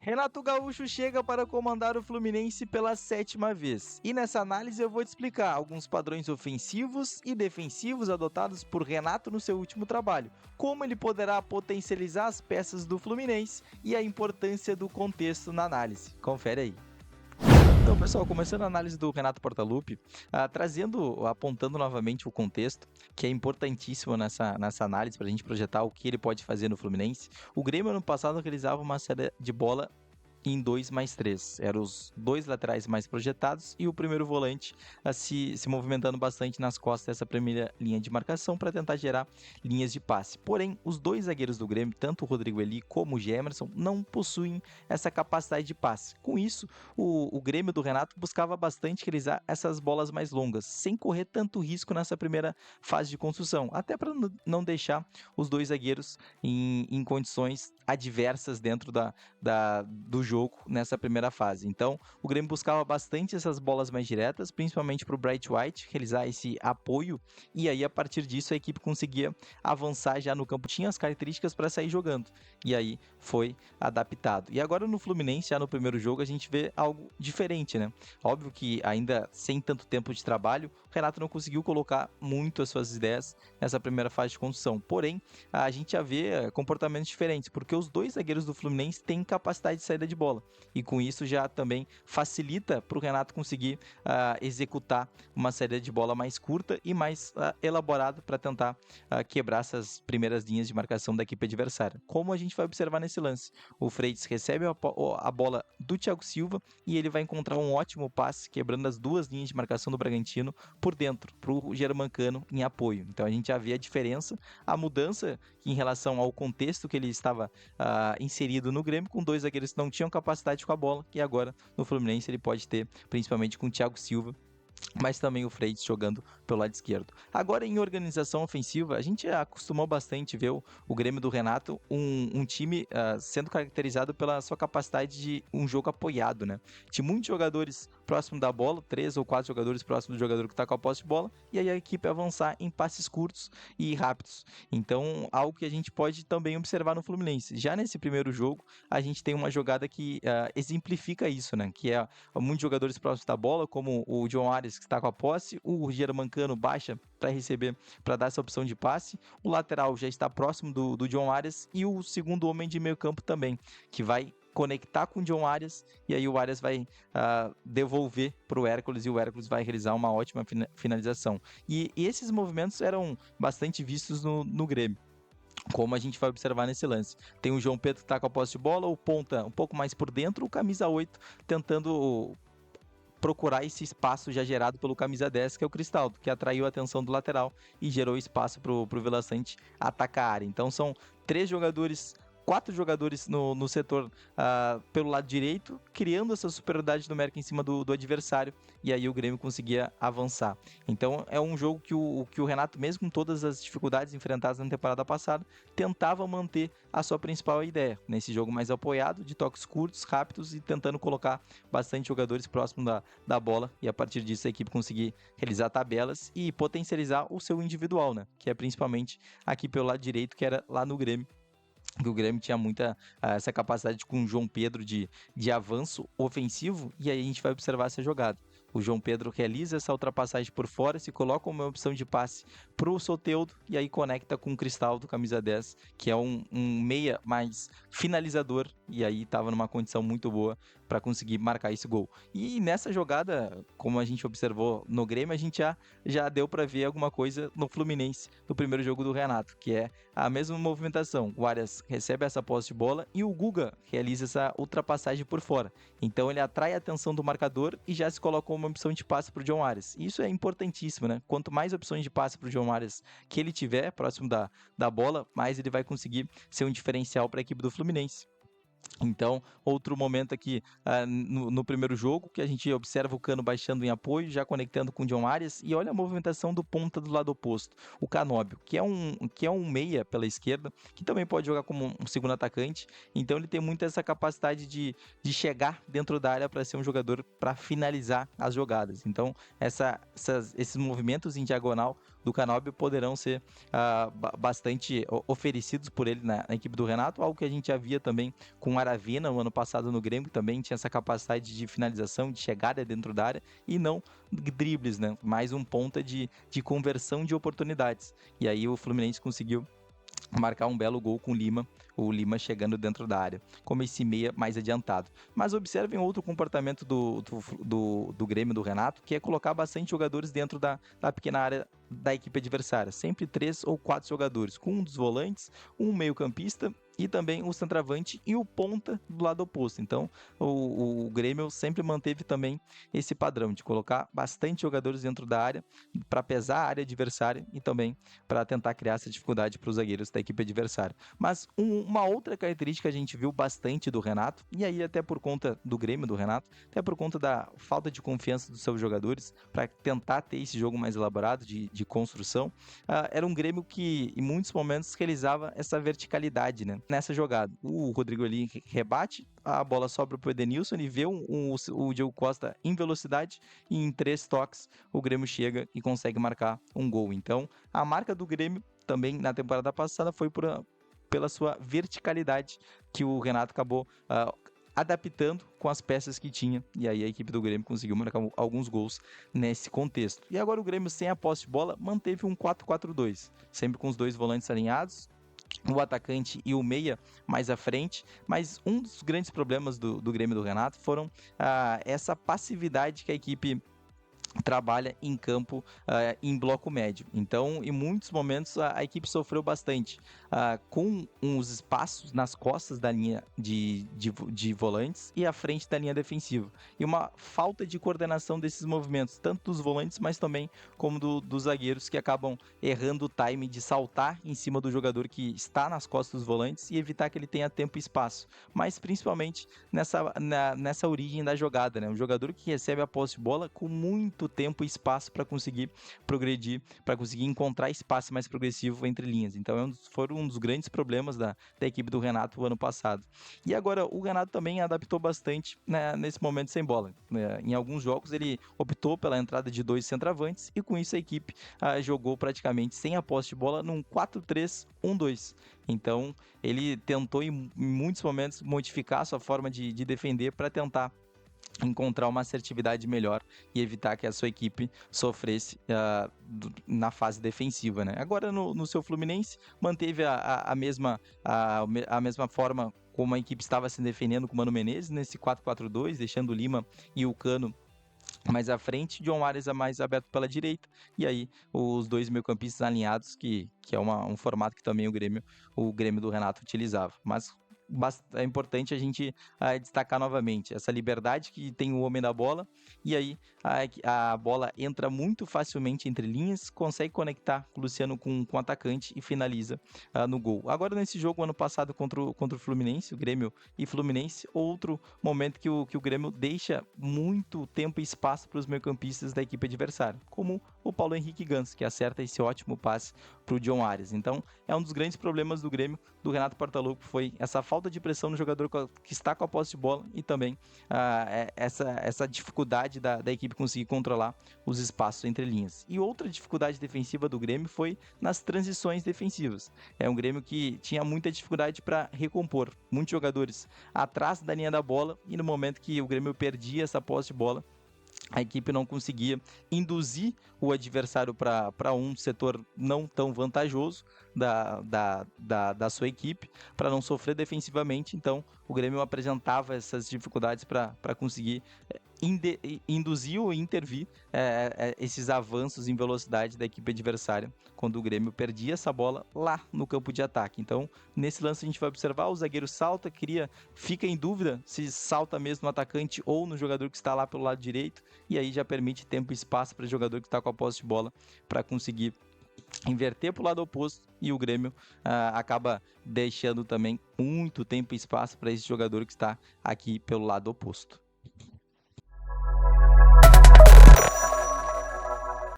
Renato Gaúcho chega para comandar o Fluminense pela 7ª vez. E nessa análise eu vou te explicar alguns padrões ofensivos e defensivos adotados por Renato no seu último trabalho, como ele poderá potencializar as peças do Fluminense e a importância do contexto na análise. Confere aí. Então, pessoal, começando a análise do Renato Portaluppi, apontando novamente o contexto, que é importantíssimo nessa análise para a gente projetar o que ele pode fazer no Fluminense. O Grêmio, ano passado, realizava uma série de bola em 2+3. Eram os dois laterais mais projetados e o primeiro volante se movimentando bastante nas costas dessa primeira linha de marcação para tentar gerar linhas de passe. Porém, os dois zagueiros do Grêmio, tanto o Rodrigo Eli como o Gemerson, não possuem essa capacidade de passe. Com isso, o Grêmio do Renato buscava bastante realizar essas bolas mais longas, sem correr tanto risco nessa primeira fase de construção, até para não deixar os dois zagueiros em condições adversas dentro do jogo nessa primeira fase. Então, o Grêmio buscava bastante essas bolas mais diretas, principalmente para o Bright White realizar esse apoio, e aí a partir disso a equipe conseguia avançar já no campo, tinha as características para sair jogando, e aí foi adaptado. E agora no Fluminense, já no primeiro jogo, a gente vê algo diferente, né? Óbvio que ainda sem tanto tempo de trabalho, o Renato não conseguiu colocar muito as suas ideias nessa primeira fase de construção, porém, a gente já vê comportamentos diferentes, porque os dois zagueiros do Fluminense têm capacidade de saída de bola, e com isso já também facilita para o Renato conseguir executar uma saída de bola mais curta e mais elaborada para tentar quebrar essas primeiras linhas de marcação da equipe adversária. Como a gente vai observar nesse lance, o Freitas recebe a bola do Thiago Silva e ele vai encontrar um ótimo passe, quebrando as duas linhas de marcação do Bragantino por dentro, para o Germancano em apoio. Então a gente já vê a diferença, a mudança em relação ao contexto que ele estava inserido no Grêmio, com dois zagueiros que não tinham capacidade com a bola, e agora no Fluminense ele pode ter, principalmente com o Thiago Silva, mas também o Freitas jogando pelo lado esquerdo. Agora, em organização ofensiva, a gente acostumou bastante ver o Grêmio do Renato, um time sendo caracterizado pela sua capacidade de um jogo apoiado, né? De muitos jogadores próximo da bola, 3 ou 4 jogadores próximo do jogador que está com a posse de bola, e aí a equipe avançar em passes curtos e rápidos. Então, algo que a gente pode também observar no Fluminense. Já nesse primeiro jogo, a gente tem uma jogada que exemplifica isso, né? Que é muitos jogadores próximos da bola, como o John Arias, que está com a posse, o Germancano baixa para receber, para dar essa opção de passe, o lateral já está próximo do John Arias e o segundo homem de meio campo também, que vai conectar com o John Arias, e aí o Arias vai devolver para o Hércules, e o Hércules vai realizar uma ótima finalização. E esses movimentos eram bastante vistos no Grêmio, como a gente vai observar nesse lance. Tem o João Pedro que está com a posse de bola, o ponta um pouco mais por dentro, o camisa 8 tentando procurar esse espaço já gerado pelo camisa 10, que é o Cristaldo, que atraiu a atenção do lateral e gerou espaço para o Vila Sante atacar a área. Então são 4 jogadores no setor pelo lado direito, criando essa superioridade numérica em cima do adversário, e aí o Grêmio conseguia avançar. Então é um jogo que o Renato, mesmo com todas as dificuldades enfrentadas na temporada passada, tentava manter a sua principal ideia, nesse jogo mais apoiado, de toques curtos, rápidos, e tentando colocar bastante jogadores próximos da bola, e a partir disso a equipe conseguir realizar tabelas e potencializar o seu individual, né? Que é principalmente aqui pelo lado direito, que era lá no Grêmio, que o Grêmio tinha muita essa capacidade com o João Pedro de avanço ofensivo, e aí a gente vai observar essa jogada. O João Pedro realiza essa ultrapassagem por fora, se coloca como uma opção de passe para o Soteldo, e aí conecta com o Cristaldo, camisa 10, que é um meia mais finalizador, e aí estava numa condição muito boa para conseguir marcar esse gol. E nessa jogada, como a gente observou no Grêmio, a gente já deu para ver alguma coisa no Fluminense, no primeiro jogo do Renato, que é a mesma movimentação. O Arias recebe essa posse de bola e o Guga realiza essa ultrapassagem por fora. Então ele atrai a atenção do marcador e já se colocou uma opção de passe para o John Arias. Isso é importantíssimo, né? Quanto mais opções de passe para o John Arias que ele tiver próximo da bola, mais ele vai conseguir ser um diferencial para a equipe do Fluminense. Então, outro momento aqui no primeiro jogo, que a gente observa o Cano baixando em apoio, já conectando com o John Arias, e olha a movimentação do ponta do lado oposto, o Canóbio, que é um meia pela esquerda, que também pode jogar como um segundo atacante. Então ele tem muito essa capacidade de chegar dentro da área para ser um jogador para finalizar as jogadas. Então esses movimentos em diagonal, do Canóbio poderão ser bastante oferecidos por ele na equipe do Renato, algo que a gente já via também com o Aravena no ano passado no Grêmio, que também tinha essa capacidade de finalização, de chegada dentro da área e não dribles, né? Mais um ponta de conversão de oportunidades. E aí o Fluminense conseguiu marcar um belo gol com o Lima chegando dentro da área, como esse meia mais adiantado. Mas observem outro comportamento do Grêmio, do Renato, que é colocar bastante jogadores dentro da pequena área da equipe adversária, sempre 3 ou 4 jogadores, com um dos volantes, um meio-campista e também o centroavante e o ponta do lado oposto. Então, o Grêmio sempre manteve também esse padrão de colocar bastante jogadores dentro da área para pesar a área adversária e também para tentar criar essa dificuldade para os zagueiros da equipe adversária. Mas uma outra característica a gente viu bastante do Renato, e aí até por conta do Grêmio do Renato, até por conta da falta de confiança dos seus jogadores, para tentar ter esse jogo mais elaborado de construção, era um Grêmio que em muitos momentos realizava essa verticalidade, né, nessa jogada. O Rodrigo ali rebate, a bola sobra para o Edenilson, ele vê o Diego Costa em velocidade e em 3 toques o Grêmio chega e consegue marcar um gol. Então, a marca do Grêmio também na temporada passada foi pela sua verticalidade, que o Renato acabou adaptando com as peças que tinha, e aí a equipe do Grêmio conseguiu marcar alguns gols nesse contexto. E agora o Grêmio, sem a posse de bola, manteve um 4-4-2, sempre com os 2 volantes alinhados, o atacante e o meia mais à frente, mas um dos grandes problemas do Grêmio do Renato foram essa passividade que a equipe trabalha em campo em bloco médio. Então, em muitos momentos, a equipe sofreu bastante com uns espaços nas costas da linha de volantes e à frente da linha defensiva. E uma falta de coordenação desses movimentos, tanto dos volantes, mas também como dos zagueiros, que acabam errando o time de saltar em cima do jogador que está nas costas dos volantes e evitar que ele tenha tempo e espaço. Mas principalmente nessa origem da jogada, né? Um jogador que recebe a posse de bola com muito tempo e espaço para conseguir progredir, para conseguir encontrar espaço mais progressivo entre linhas. Então, foram um dos grandes problemas da equipe do Renato o ano passado. E agora, o Renato também adaptou bastante, né, nesse momento sem bola. Em alguns jogos, ele optou pela entrada de 2 centroavantes e, com isso, a equipe jogou praticamente sem a posse de bola num 4-3-1-2. Então, ele tentou, em muitos momentos, modificar a sua forma de defender para tentar encontrar uma assertividade melhor e evitar que a sua equipe sofresse na fase defensiva, né? Agora no seu Fluminense manteve a mesma forma como a equipe estava se defendendo com o Mano Menezes nesse 4-4-2, deixando o Lima e o Cano mais à frente, John Arias mais aberto pela direita, e aí os 2 meio-campistas alinhados, que é um formato que também o Grêmio do Renato utilizava. Mas é importante a gente destacar novamente essa liberdade que tem o homem da bola, e aí a bola entra muito facilmente entre linhas, consegue conectar o Luciano com o atacante e finaliza no gol. Agora nesse jogo, ano passado, contra o Fluminense, o Grêmio e Fluminense, outro momento que o Grêmio deixa muito tempo e espaço para os meio-campistas da equipe adversária, como o Paulo Henrique Ganso, que acerta esse ótimo passe para o John Arias. Então, é um dos grandes problemas do Grêmio, do Renato Portaluppi, foi essa falta de pressão no jogador que está com a posse de bola e também essa dificuldade da equipe conseguir controlar os espaços entre linhas. E outra dificuldade defensiva do Grêmio foi nas transições defensivas. É um Grêmio que tinha muita dificuldade para recompor, muitos jogadores atrás da linha da bola, e no momento que o Grêmio perdia essa posse de bola, a equipe não conseguia induzir o adversário para um setor não tão vantajoso da sua equipe, para não sofrer defensivamente. Então o Grêmio apresentava essas dificuldades para conseguir induzir ou intervir esses avanços em velocidade da equipe adversária, quando o Grêmio perdia essa bola lá no campo de ataque. Então, nesse lance a gente vai observar, o zagueiro salta, fica em dúvida se salta mesmo no atacante ou no jogador que está lá pelo lado direito, e aí já permite tempo e espaço para o jogador que está com a posse de bola para conseguir inverter para o lado oposto, e o Grêmio acaba deixando também muito tempo e espaço para esse jogador que está aqui pelo lado oposto.